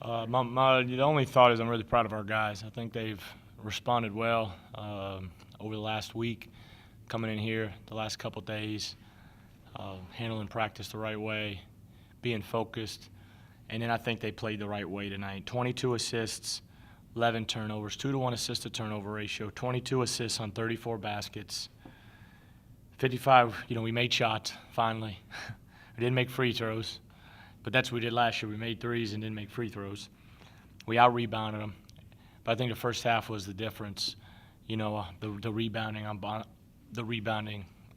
The only thought is I'm really proud of our guys. I think they've responded well over the last week, coming in here the last couple days, handling practice the right way, being focused, and then I think they played the right way tonight. 22 assists, 11 turnovers, 2-to-1 assist to turnover ratio, 22 assists on 34 baskets, 55. We made shots finally. We didn't make free throws. But that's what we did last year. We made threes and didn't make free throws. We out-rebounded them. But I think the first half was the difference. The rebounding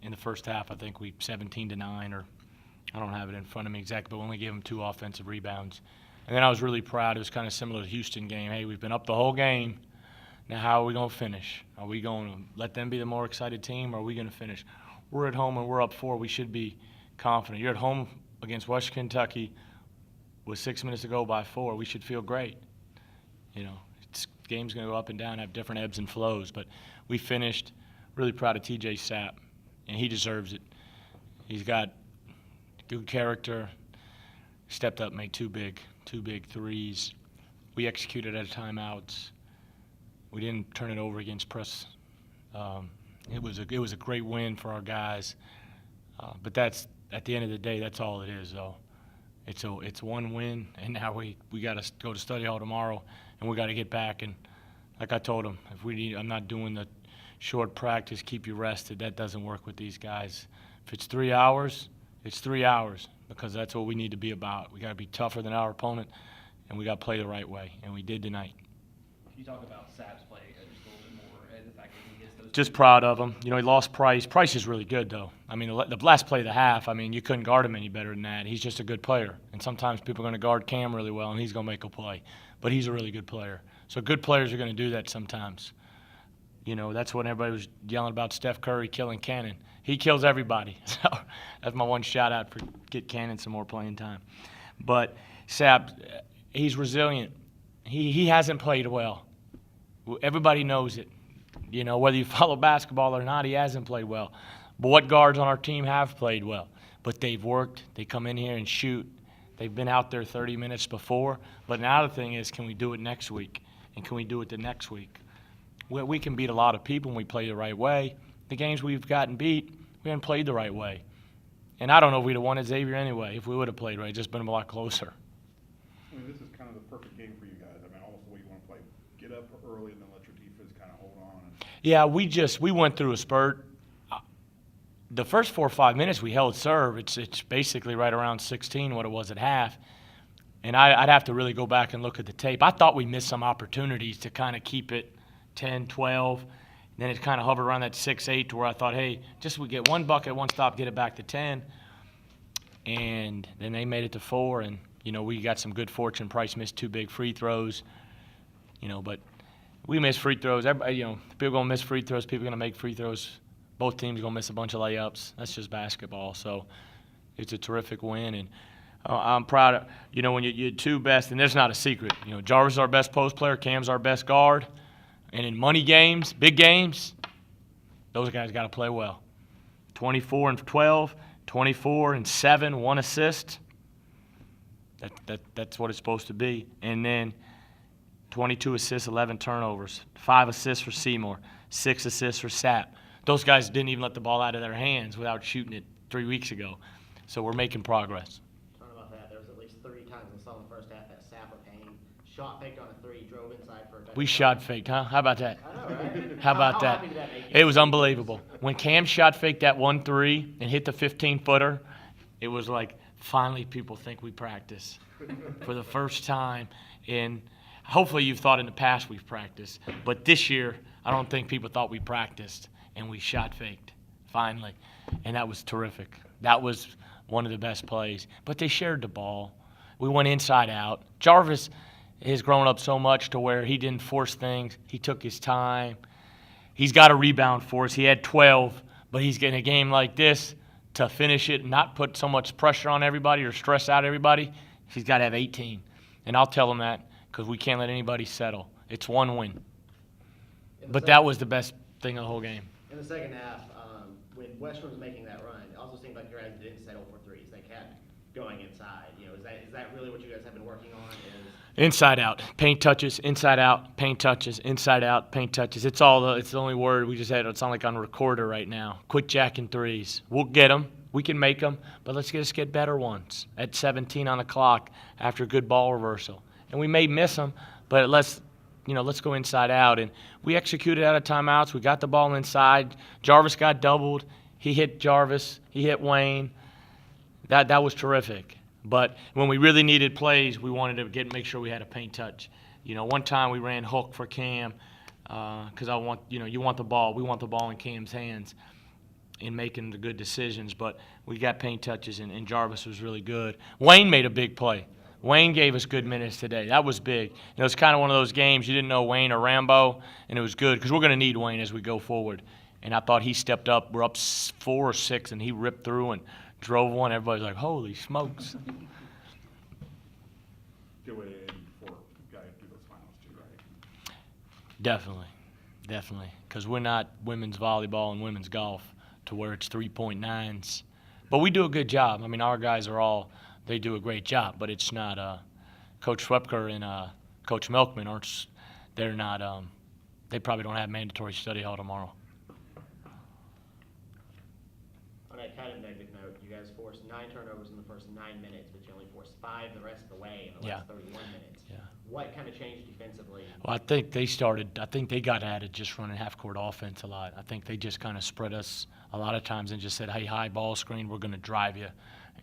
in the first half, I think we 17-9, or I don't have it in front of me exactly, but we only gave them 2 offensive rebounds. And then I was really proud. It was kind of similar to the Houston game. Hey, we've been up the whole game. Now how are we going to finish? Are we going to let them be the more excited team, or are we going to finish? We're at home and we're up 4. We should be confident. You're at home against Western Kentucky with 6 minutes to go by 4. We should feel great. Game's going to go up and down, have different ebbs and flows, but we finished. Really proud of TJ Sapp, and he deserves it. He's got good character, stepped up, made two big threes. We executed at timeouts. We didn't turn it over against press. It was a great win for our guys, but that's at the end of the day, that's all it is, though. It's one win, and now we got to go to study hall tomorrow, and we got to get back. And like I told them, I'm not doing the short practice, keep you rested. That doesn't work with these guys. If it's 3 hours, it's 3 hours, because that's what we need to be about. We got to be tougher than our opponent, and we got to play the right way, and we did tonight. You talk about Sapp's play just a little bit more, and the fact that he gets those. Just proud of him. He lost Price. Price is really good, though. I mean, the last play of the half, you couldn't guard him any better than that. He's just a good player. And sometimes people are going to guard Cam really well, and he's going to make a play. But he's a really good player. So good players are going to do that sometimes. That's when everybody was yelling about Steph Curry killing Cannon. He kills everybody. So that's my one shout-out for get Cannon some more playing time. But Sapp, he's resilient. He hasn't played well. Everybody knows it. Whether you follow basketball or not, he hasn't played well. But what guards on our team have played well? But they've worked. They come in here and shoot. They've been out there 30 minutes before. But now the thing is, can we do it next week? And can we do it the next week? We can beat a lot of people when we play the right way. The games we've gotten beat, we haven't played the right way. And I don't know if we'd have won at Xavier anyway if we would have played right. It's just been a lot closer. This is kind of the perfect game for you guys. Almost the way you want to play. Get up early and then let your defense kind of hold on. Yeah, we went through a spurt. The first 4 or 5 minutes we held serve. It's basically right around 16 what it was at half. And I'd have to really go back and look at the tape. I thought we missed some opportunities to kind of keep it 10, 12. And then it kind of hovered around that 6-8 to where I thought, hey, just we get one bucket, one stop, get it back to 10. And then they made it to 4. And, we got some good fortune. Price missed 2 big free throws. But we miss free throws. Everybody, people are going to miss free throws. People are going to make free throws. Both teams are going to miss a bunch of layups. That's just basketball. So it's a terrific win. And I'm proud of, when you're 2 best, and there's not a secret. Jarvis is our best post player. Cam's our best guard. And in money games, big games, those guys got to play well. 24 and 12, 24 and 7, 1 assist. That's what it's supposed to be. And then 22 assists, 11 turnovers, 5 assists for Seymour, 6 assists for Sapp. Those guys didn't even let the ball out of their hands without shooting it 3 weeks ago. So we're making progress. Talking about that, there was at least 3 times in the first half that Sapp or Payne shot faked on a 3, drove inside for a touchdown. We shot faked, huh? How about that? I know, right? How about that? Happy did that make you? It was unbelievable. When Cam shot faked that 1-3 and hit the 15-footer, it was like finally people think we practice for the first time. And hopefully you've thought in the past we've practiced, but this year I don't think people thought we practiced, and we shot faked finally, and that was terrific. That was one of the best plays. But they shared the ball. We went inside out. Jarvis has grown up so much to where he didn't force things. He took his time. He's got a rebound for us. He had 12, but he's getting a game like this to finish it and not put so much pressure on everybody or stress out everybody. He's got to have 18. And I'll tell him that because we can't let anybody settle. It's one win. But that was the best thing of the whole game. In the second half, when Western was making that run, it also seemed like your guys didn't settle for threes. They kept going inside. Is that really what you guys have been working on? Inside out, paint touches, inside out, paint touches, inside out, paint touches. It's the only word we just had. It's not like on recorder right now. Quit jacking threes. We'll get them. We can make them, but let's just get better ones at 17 on the clock after a good ball reversal. And we may miss them, but let's go inside out. And we executed out of timeouts. We got the ball inside. Jarvis got doubled. He hit Jarvis. He hit Wayne. That was terrific. But when we really needed plays, we wanted to make sure we had a paint touch. One time we ran hook for Cam because you want the ball. We want the ball in Cam's hands in making the good decisions. But we got paint touches, and Jarvis was really good. Wayne made a big play. Wayne gave us good minutes today. That was big. It was kind of one of those games you didn't know Wayne or Rambo, and it was good because we're going to need Wayne as we go forward. And I thought he stepped up. We're up 4 or 6, and he ripped through and drove one. Everybody's like, holy smokes. Good way to end before you guys do those finals too, right? Definitely. Because we're not women's volleyball and women's golf to where it's 3.9s. But we do a good job. I mean, our guys they do a great job, but it's not Coach Swepker and Coach Milkman they're not they probably don't have mandatory study hall tomorrow. On a kind of negative note, you guys forced 9 turnovers in the first 9 minutes, but you only forced 5 the rest of the way in the last 31 minutes. Yeah. What kind of changed defensively? Well, I think they got at it just running half-court offense a lot. I think they just kind of spread us a lot of times and just said, hey, high ball screen, we're going to drive you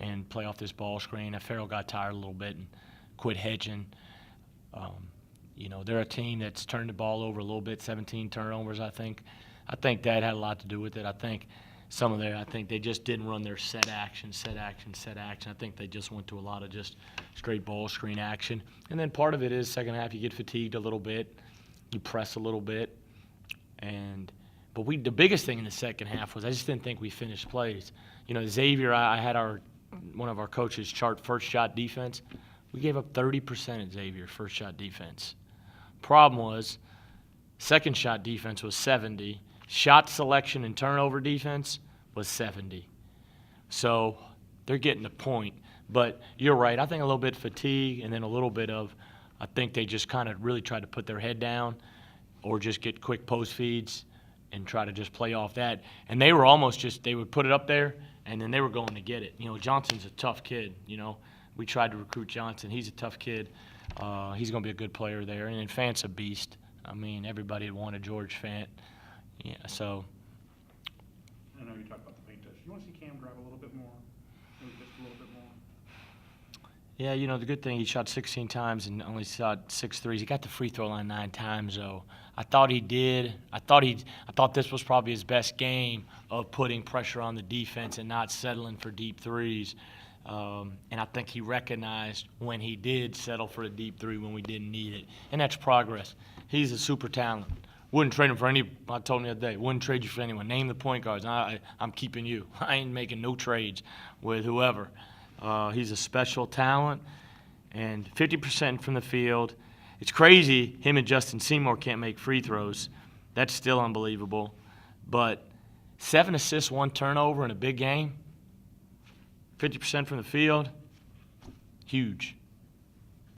and play off this ball screen. And Farrell got tired a little bit and quit hedging. They're a team that's turned the ball over a little bit, 17 turnovers, I think. I think that had a lot to do with it. I think they just didn't run their set action. I think they just went to a lot of just straight ball screen action. And then part of it is second half you get fatigued a little bit. You press a little bit. But the biggest thing in the second half was I just didn't think we finished plays. Xavier, I had one of our coaches chart first shot defense. We gave up 30% at Xavier first shot defense. Problem was second shot defense was 70. Shot selection and turnover defense was 70. So they're getting the point. But you're right. I think a little bit fatigue and then a little bit of I think they just kind of really tried to put their head down or just get quick post feeds and try to just play off that. And they were almost they would put it up there and then they were going to get it. Johnson's a tough kid. We tried to recruit Johnson. He's a tough kid. He's going to be a good player there. And then Fant's a beast. I mean, everybody had wanted George Fant. Yeah, so. I know you talked about the paint touch. You want to see Cam grab a little bit more? Maybe just a little bit more? Yeah, the good thing, he shot 16 times and only shot 6 threes. He got the free throw line 9 times, though. I thought he did. I thought this was probably his best game of putting pressure on the defense and not settling for deep threes. And I think he recognized when he did settle for a deep three when we didn't need it. And that's progress. He's a super talent. Wouldn't trade him for any. I told him the other day, wouldn't trade you for anyone. Name the point guards. I'm keeping you. I ain't making no trades with whoever. He's a special talent, and 50% from the field. It's crazy him and Justin Seymour can't make free throws. That's still unbelievable. But 7 assists, 1 turnover in a big game, 50% from the field, huge.